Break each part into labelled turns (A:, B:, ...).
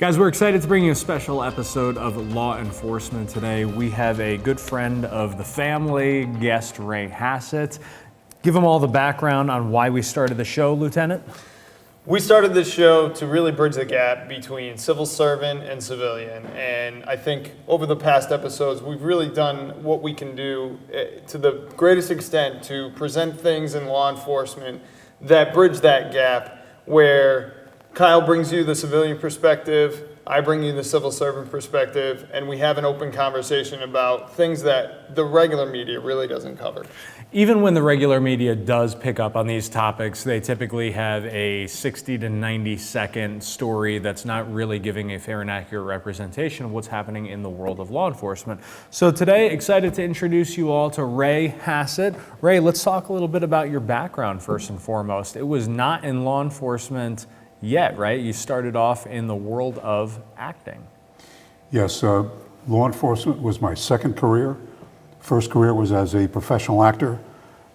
A: Guys, we're excited to bring you a special episode of Law Enforcement today. We have a good friend of the family, guest Ray Hassett. Give them all the background on why we started the show, Lieutenant.
B: We started this show to really bridge the gap between civil servant and civilian. And I think over the past episodes, we've really done what we can do to the greatest extent to present things in law enforcement that bridge that gap, where Kyle brings you the civilian perspective, I bring you the civil servant perspective, and we have an open conversation about things that the regular media really doesn't cover.
A: Even when the regular media does pick up on these topics, they typically have a 60 to 90 second story that's not really giving a fair and accurate representation of what's happening in the world of law enforcement. So today, excited to introduce you all to Ray Hassett. Ray, let's talk a little bit about your background first and foremost. It was not in law enforcement yet, right? You started off in the world of acting.
C: Yes, law enforcement was my second career. First career was as a professional actor.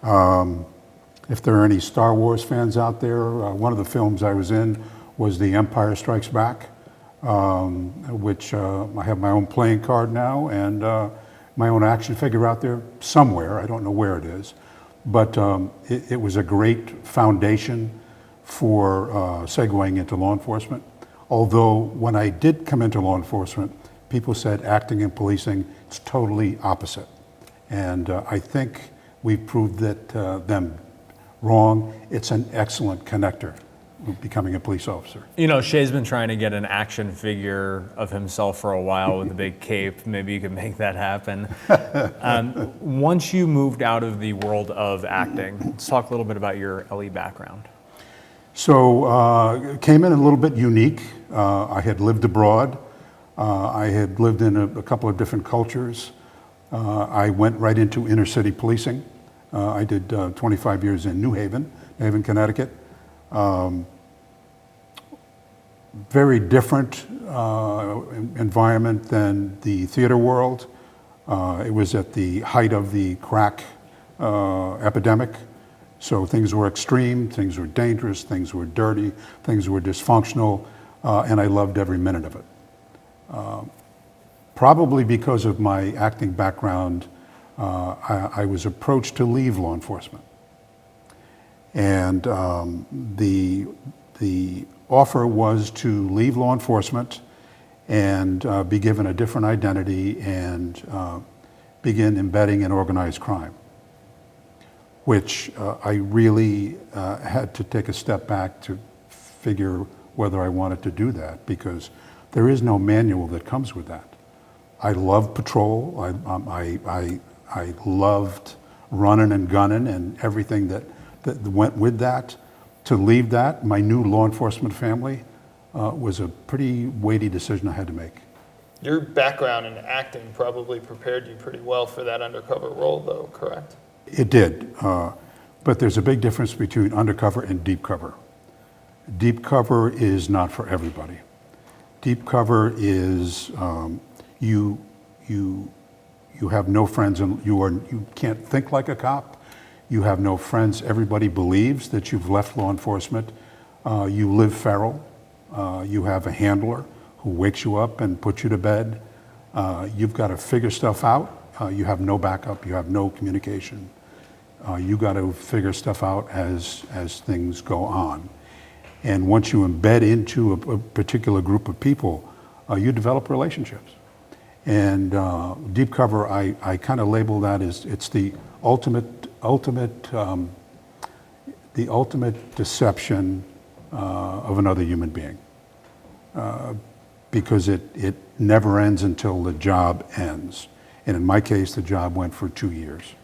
C: If there are any Star Wars fans out there, one of the films I was in was The Empire Strikes Back, which I have my own playing card now and my own action figure out there somewhere. I don't know where it is. But it was a great foundation for segueing into law enforcement. Although when I did come into law enforcement, people said acting and policing is totally opposite. And I think we've proved that them wrong. It's an excellent connector, becoming a police officer.
A: You know, Shay's been trying to get an action figure of himself for a while with a big cape. Maybe you can make that happen. Once you moved out of the world of acting, let's talk a little bit about your LE background.
C: So came in a little bit unique. I had lived abroad. I had lived in a couple of different cultures. I went right into inner city policing. I did 25 years in New Haven, Connecticut. Very different environment than the theater world. It was at the height of the crack epidemic. So things were extreme, things were dangerous, things were dirty, things were dysfunctional, and I loved every minute of it. Probably because of my acting background, I was approached to leave law enforcement. And the offer was to leave law enforcement and be given a different identity and begin embedding in organized crime, which I really had to take a step back to figure whether I wanted to do that, because there is no manual that comes with that. I loved patrol. I loved running and gunning and everything that went with that. To leave that, my new law enforcement family, was a pretty weighty decision I had to make.
B: Your background in acting probably prepared you pretty well for that undercover role, though, correct?
C: It did, but there's a big difference between undercover and deep cover. Deep cover is not for everybody. Deep cover is you have no friends and you can't think like a cop. You have no friends. Everybody believes that you've left law enforcement. You live feral. You have a handler who wakes you up and puts you to bed. You've got to figure stuff out. You have no backup. You have no communication. You got to figure stuff out as things go on. And once you embed into a particular group of people, you develop relationships. And deep cover, I kind of label that as it's the ultimate deception of another human being, because it never ends until the job ends. And in my case, the job went for 2 years.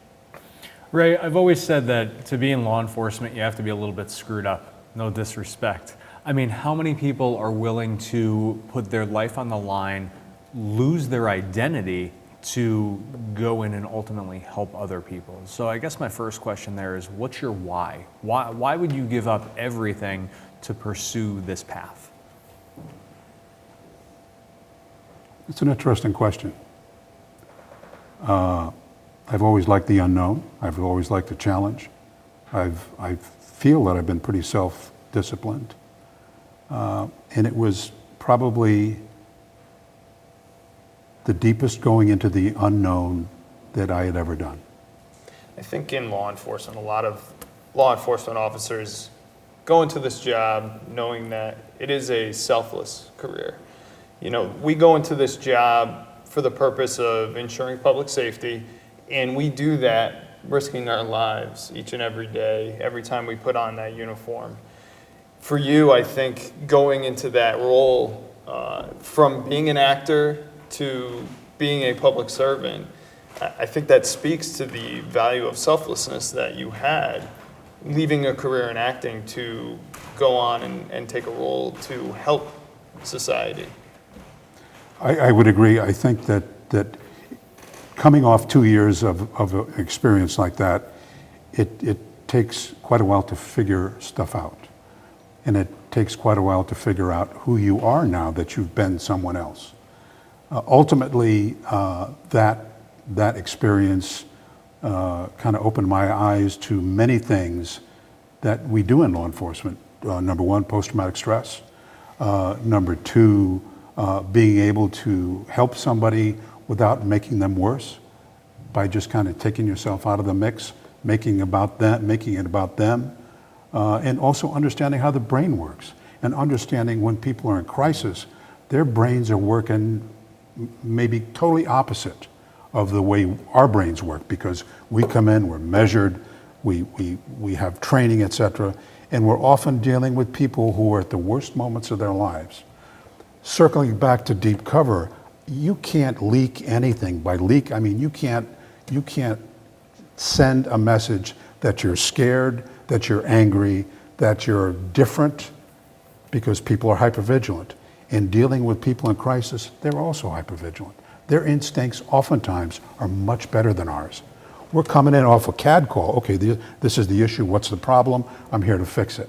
A: Ray, I've always said that to be in law enforcement, you have to be a little bit screwed up. No disrespect. I mean, how many people are willing to put their life on the line, lose their identity to go in and ultimately help other people? So I guess my first question there is, what's your why? Why would you give up everything to pursue this path?
C: It's an interesting question. I've always liked the unknown. I've always liked the challenge. I feel that I've been pretty self-disciplined. And it was probably the deepest going into the unknown that I had ever done.
B: I think in law enforcement, a lot of law enforcement officers go into this job knowing that it is a selfless career. You know, we go into this job for the purpose of ensuring public safety, and we do that risking our lives each and every day, every time we put on that uniform. For you, I think going into that role, from being an actor to being a public servant, I think that speaks to the value of selflessness that you had, leaving a career in acting to go on and take a role to help society.
C: I would agree. I think that coming off 2 years of an experience like that, it takes quite a while to figure stuff out. And it takes quite a while to figure out who you are now that you've been someone else. Ultimately, that experience kind of opened my eyes to many things that we do in law enforcement. Number one, post-traumatic stress. Number two, being able to help somebody without making them worse by just kind of taking yourself out of the mix, making it about them, and also understanding how the brain works and understanding when people are in crisis, their brains are working maybe totally opposite of the way our brains work, because we come in, we're measured, we have training, etc., and we're often dealing with people who are at the worst moments of their lives. Circling back to deep cover, you can't leak anything. By leak, I mean you can't send a message that you're scared, that you're angry, that you're different, because people are hypervigilant. In dealing with people in crisis, they're also hypervigilant. Their instincts oftentimes are much better than ours. We're coming in off a CAD call. Okay, this is the issue. What's the problem? I'm here to fix it.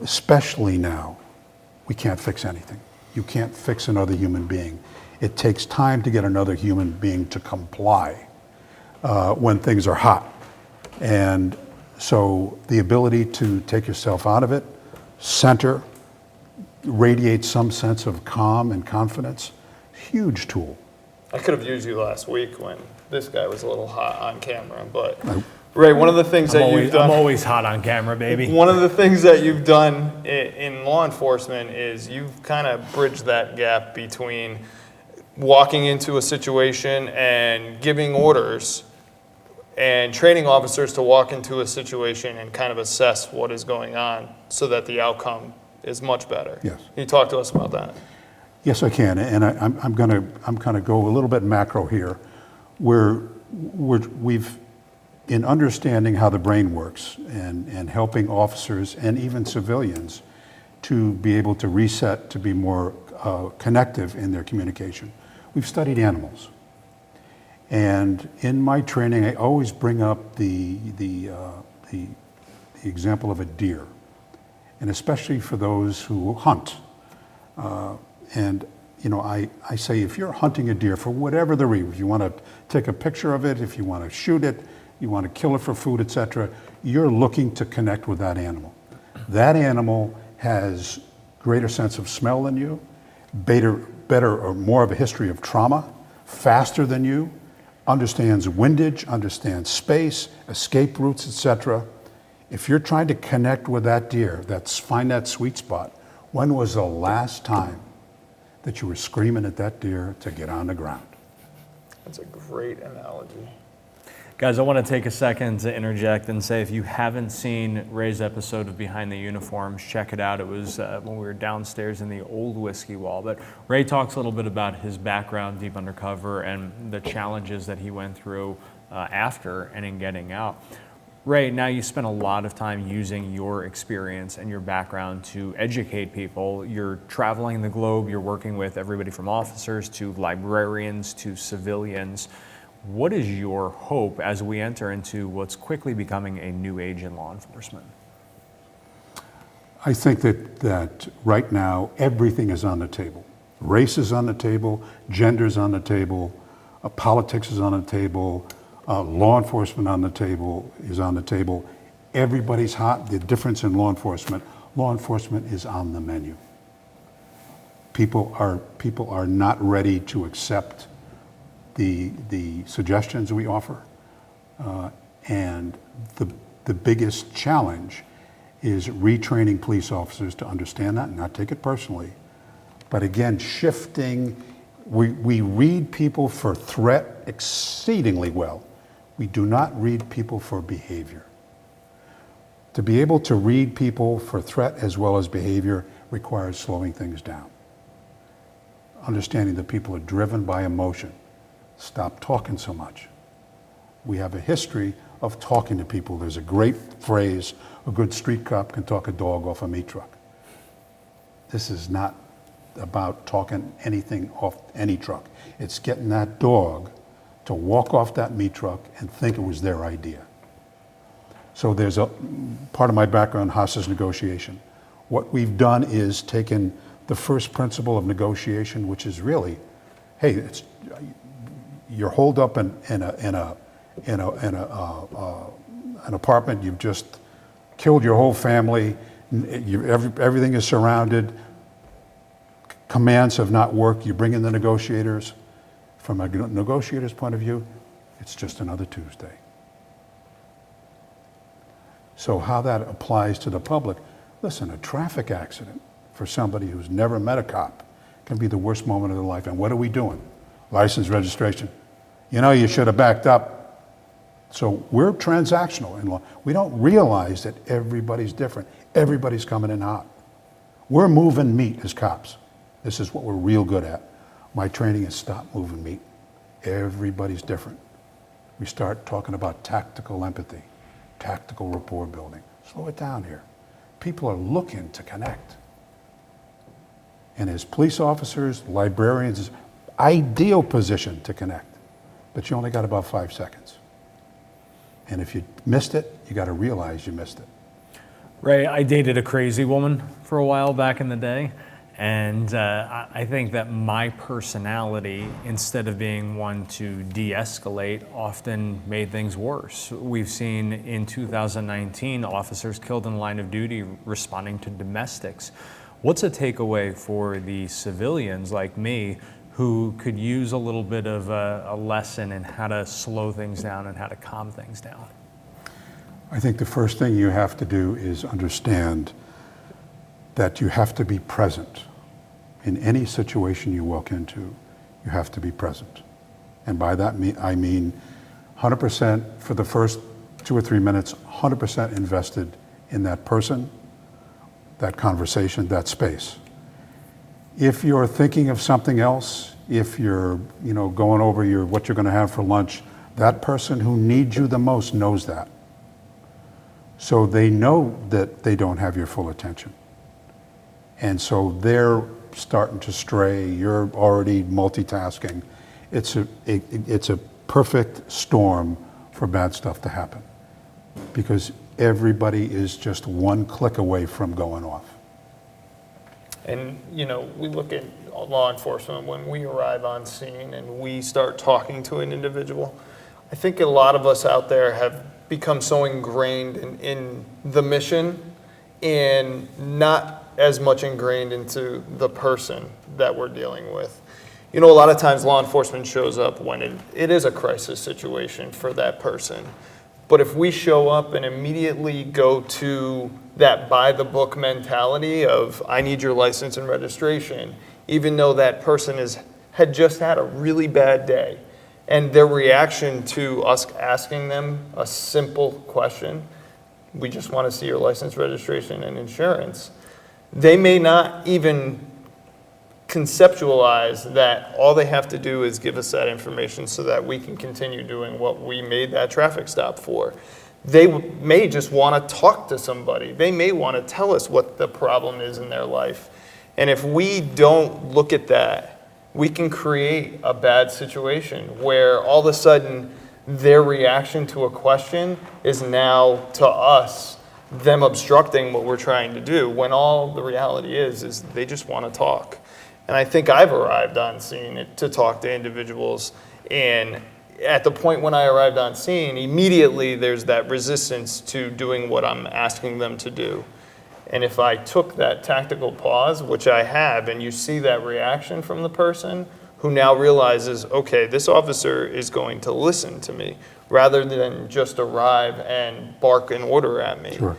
C: Especially now, we can't fix anything. You can't fix another human being. It takes time to get another human being to comply when things are hot. And so the ability to take yourself out of it, center, radiate some sense of calm and confidence, huge tool.
B: I could have used you last week when this guy was a little hot on camera, but Ray, one of the things you've done...
A: I'm always hot on camera, baby.
B: One of the things that you've done in law enforcement is you've kind of bridged that gap between walking into a situation and giving orders and training officers to walk into a situation and kind of assess what is going on so that the outcome is much better.
C: Yes.
B: Can you talk to us about that?
C: Yes, I can, and I'm kind of go a little bit macro here, where we've, in understanding how the brain works and helping officers and even civilians to be able to reset, to be more connective in their communication, we've studied animals. And in my training, I always bring up the example of a deer, and especially for those who hunt. And you know, I say, if you're hunting a deer for whatever the reason, if you want to take a picture of it, if you want to shoot it, you want to kill it for food, etc., you're looking to connect with that animal. That animal has greater sense of smell than you, better or more of a history of trauma, faster than you, understands windage, understands space, escape routes, etc. If you're trying to connect with that deer, find that sweet spot, when was the last time that you were screaming at that deer to get on the ground?
B: That's a great analogy.
A: Guys, I want to take a second to interject and say, if you haven't seen Ray's episode of Behind the Uniforms, check it out. It was when we were downstairs in the old whiskey wall. But Ray talks a little bit about his background deep undercover and the challenges that he went through after and in getting out. Ray, now you spend a lot of time using your experience and your background to educate people. You're traveling the globe, you're working with everybody from officers to librarians to civilians. What is your hope as we enter into what's quickly becoming a new age in law enforcement?
C: I think that right now everything is on the table. Race is on the table, gender is on the table, politics is on the table, law enforcement is on the table. Everybody's hot. The difference in law enforcement is on the menu. People are not ready to accept the suggestions we offer. And the biggest challenge is retraining police officers to understand that and not take it personally. But again, shifting, we read people for threat exceedingly well. We do not read people for behavior. To be able to read people for threat as well as behavior requires slowing things down. Understanding that people are driven by emotion. Stop talking so much. We have a history of talking to people. There's a great phrase, a good street cop can talk a dog off a meat truck. This is not about talking anything off any truck. It's getting that dog to walk off that meat truck and think it was their idea. So there's a part of my background, hostage negotiation. What we've done is taken the first principle of negotiation, which is really, hey, you're holed up in an apartment. You've just killed your whole family. Everything is surrounded. Commands have not worked. You bring in the negotiators. From a negotiator's point of view, it's just another Tuesday. So how that applies to the public, listen, a traffic accident for somebody who's never met a cop can be the worst moment of their life. And what are we doing? License, registration. You know, you should have backed up. So we're transactional in law. We don't realize that everybody's different. Everybody's coming in hot. We're moving meat as cops. This is what we're real good at. My training is stop moving meat. Everybody's different. We start talking about tactical empathy, tactical rapport building. Slow it down here. People are looking to connect. And as police officers, librarians, ideal position to connect. But you only got about 5 seconds. And if you missed it, you got to realize you missed it.
A: Ray, I dated a crazy woman for a while back in the day. And I think that my personality, instead of being one to de-escalate, often made things worse. We've seen in 2019 officers killed in line of duty responding to domestics. What's a takeaway for the civilians like me who could use a little bit of a lesson in how to slow things down and how to calm things down?
C: I think the first thing you have to do is understand that you have to be present. In any situation you walk into, you have to be present. And by that I mean 100% for the first 2 or 3 minutes, 100% invested in that person, that conversation, that space. If you're thinking of something else, if you're going over what you're going to have for lunch, that person who needs you the most knows that. So they know that they don't have your full attention. And so they're starting to stray, you're already multitasking. It's a perfect storm for bad stuff to happen because everybody is just one click away from going off.
B: And, we look at law enforcement when we arrive on scene and we start talking to an individual. I think a lot of us out there have become so ingrained in the mission and not as much ingrained into the person that we're dealing with. A lot of times law enforcement shows up when it is a crisis situation for that person. But if we show up and immediately go to that by-the-book mentality of, I need your license and registration, even though that person had just had a really bad day, and their reaction to us asking them a simple question, we just want to see your license, registration, and insurance, they may not even conceptualize that all they have to do is give us that information so that we can continue doing what we made that traffic stop for. They may just want to talk to somebody. They may want to tell us what the problem is in their life. And if we don't look at that, we can create a bad situation where all of a sudden their reaction to a question is now to us them obstructing what we're trying to do, when all the reality is they just want to talk. And I think I've arrived on scene to talk to individuals, and at the point when I arrived on scene, immediately there's that resistance to doing what I'm asking them to do. And if I took that tactical pause, which I have, and you see that reaction from the person who now realizes, okay, this officer is going to listen to me rather than just arrive and bark an order at me.
C: Sure.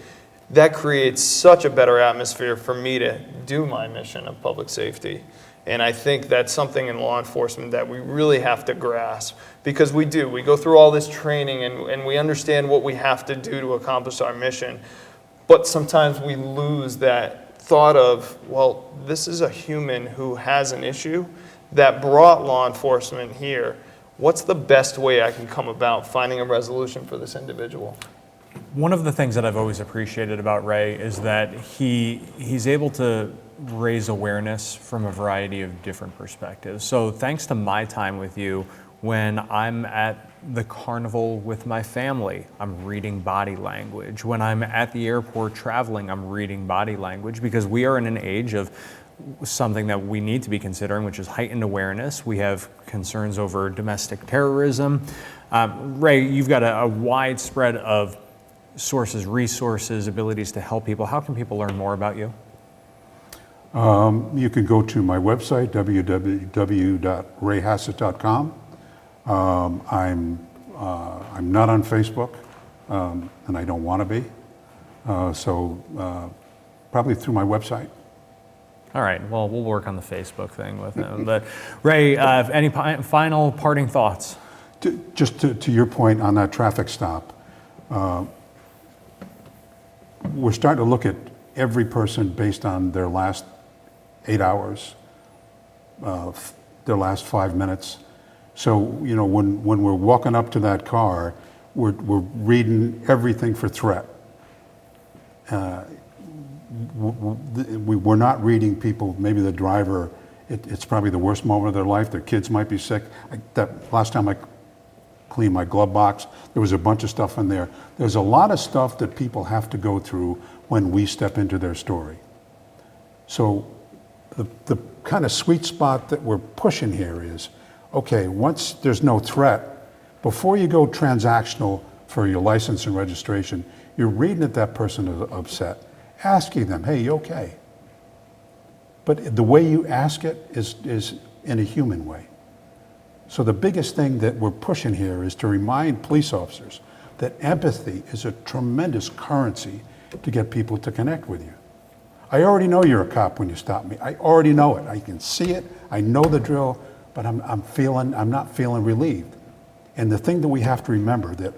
B: That creates such a better atmosphere for me to do my mission of public safety. And I think that's something in law enforcement that we really have to grasp, because we do. We go through all this training and we understand what we have to do to accomplish our mission. But sometimes we lose that thought of, well, this is a human who has an issue that brought law enforcement here. What's the best way I can come about finding a resolution for this individual?
A: One of the things that I've always appreciated about Ray is that he's able to raise awareness from a variety of different perspectives. So thanks to my time with you, when I'm at the carnival with my family, I'm reading body language. When I'm at the airport traveling, I'm reading body language, because we are in an age of something that we need to be considering, which is heightened awareness. We have concerns over domestic terrorism. Ray, you've got a wide spread of sources, resources, abilities to help people. How can people learn more about you?
C: You can go to my website, www.rayhassett.com. I'm not on Facebook, and I don't want to be. So probably through my website.
A: All right, well, we'll work on the Facebook thing with him. But Ray, any final parting thoughts?
C: Just to your point on that traffic stop, we're starting to look at every person based on their last 8 hours, their last 5 minutes. So, you know, when we're walking up to that car, we're reading everything for threat. We're not reading people, maybe the driver, it's probably the worst moment of their life. Their kids might be sick. That last time I cleaned my glove box, there was a bunch of stuff in there. There's a lot of stuff that people have to go through when we step into their story. So the kind of sweet spot that we're pushing here is, okay, once there's no threat, before you go transactional for your license and registration, you're reading that that person is upset, asking them, hey, you okay? But the way you ask it is in a human way. So the biggest thing that we're pushing here is to remind police officers that empathy is a tremendous currency to get people to connect with you. I already know you're a cop when you stop me. I already know it. I can see it. I know the drill, but I'm not feeling relieved. And the thing that we have to remember that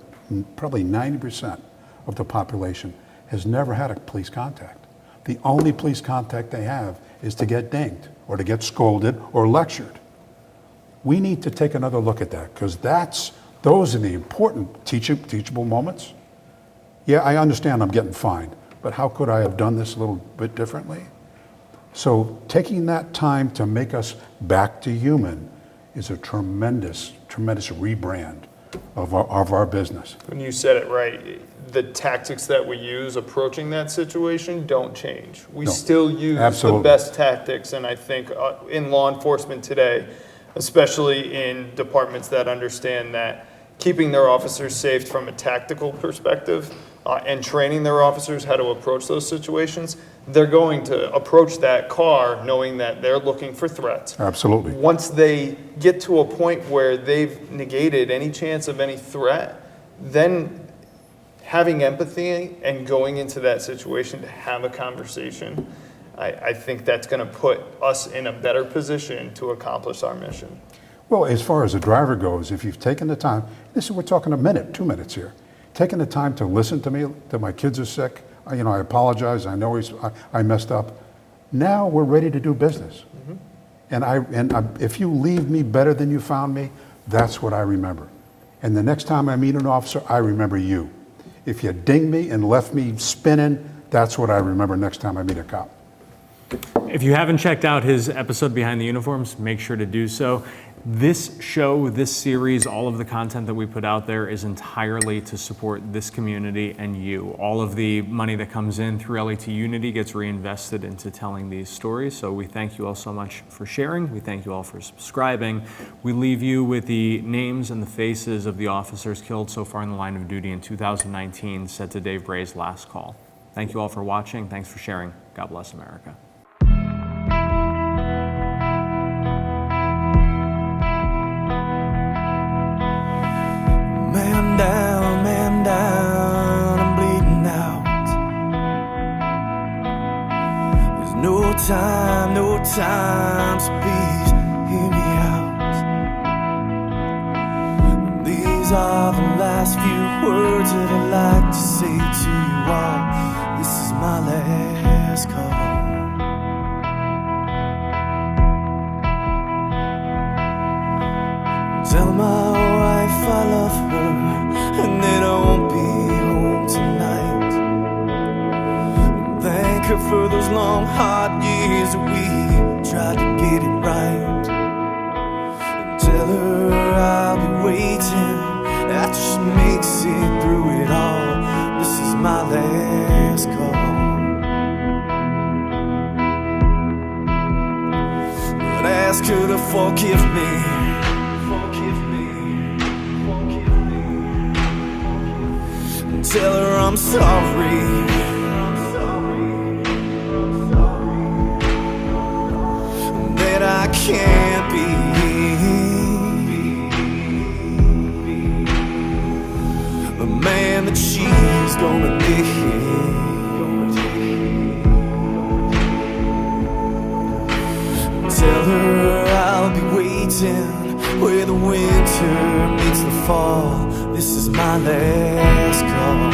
C: probably 90% of the population has never had a police contact. The only police contact they have is to get dinged or to get scolded or lectured. We need to take another look at that, because those are the important teachable moments. Yeah, I understand I'm getting fined, but how could I have done this a little bit differently? So taking that time to make us back to human is a tremendous, tremendous rebrand of our business.
B: When you said it right, the tactics that we use approaching that situation don't change. We still use
C: Absolutely.
B: the best tactics, and I think in law enforcement today, especially in departments that understand that keeping their officers safe from a tactical perspective and training their officers how to approach those situations, they're going to approach that car knowing that they're looking for threats.
C: Absolutely.
B: Once they get to a point where they've negated any chance of any threat, then having empathy and going into that situation to have a conversation, I think that's going to put us in a better position to accomplish our mission.
C: Well, as far as the driver goes, if you've taken the time, we're talking a minute, 2 minutes here, taking the time to listen to me, that my kids are sick, I apologize, I know I messed up. Now we're ready to do business. Mm-hmm. And if you leave me better than you found me, that's what I remember. And the next time I meet an officer, I remember you. If you dinged me and left me spinning, that's what I remember next time I meet a cop.
A: If you haven't checked out his episode Behind the Uniforms, make sure to do so. This show, this series, all of the content that we put out there is entirely to support this community and you. All of the money that comes in through LAT Unity gets reinvested into telling these stories. So we thank you all so much for sharing. We thank you all for subscribing. We leave you with the names and the faces of the officers killed so far in the line of duty in 2019, set to Dave Bray's last call. Thank you all for watching. Thanks for sharing. God bless America.
D: Man down, I'm bleeding out. There's no time, so please hear me out. These are the last few words that I'd like to say to you all. This is my last call. Tell my wife I love her and that I won't be home tonight. Thank her for those long, hard years that we tried to get it right. And tell her I'll be waiting after she makes it through it all. This is my last call. But ask her to forgive me. Tell her I'm sorry. That I can't be the man that she's gonna need. Tell her I'll be waiting where the winter meets the fall. This is my last call.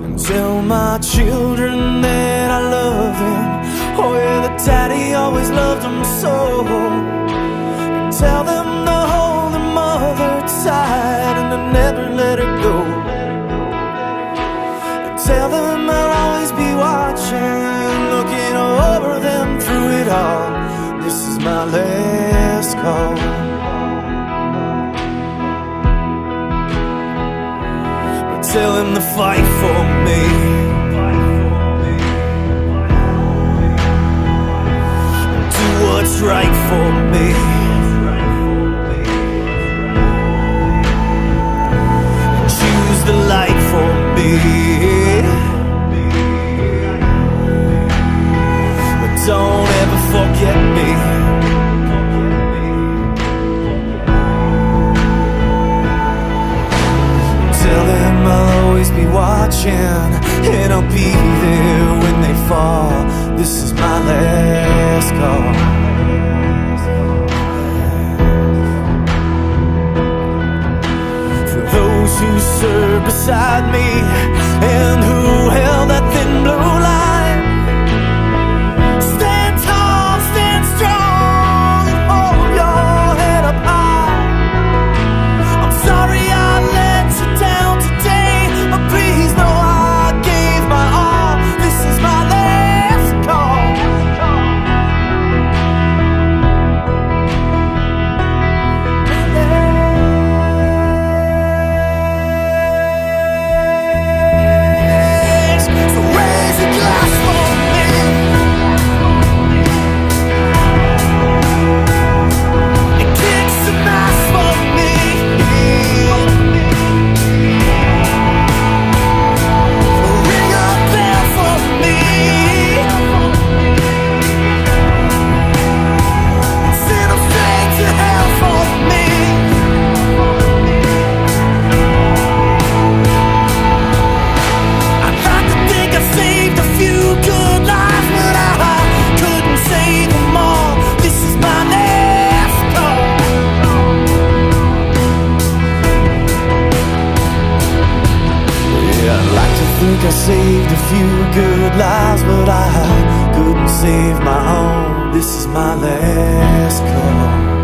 D: And tell my children that I love them. Oh yeah, that daddy always loved them so. And tell them to hold their mother tight and to never let her go. And tell them I'll always be watching, looking over them through it all. This is my last call. But tell him to fight for me. Do what's right for me. Choose the light for me. But don't ever forget me. Tell them I'll always be watching, and I'll be there when they fall. This is my last call. For those who served beside me and who held that thin blue line, stand tall, stand strong, and hold your head up high. I'm sorry I let you down today, but please know I gave my all. This is my last call. So raise a glass for me. And kick some ass for me. Ring a bell for me. Send them straight to hell for me. I'd like to think I saved a few good lives, but I couldn't save them all. This is my last call. Yeah, I'd like to think I saved a few good lives, but I couldn't save my own. This is my last call.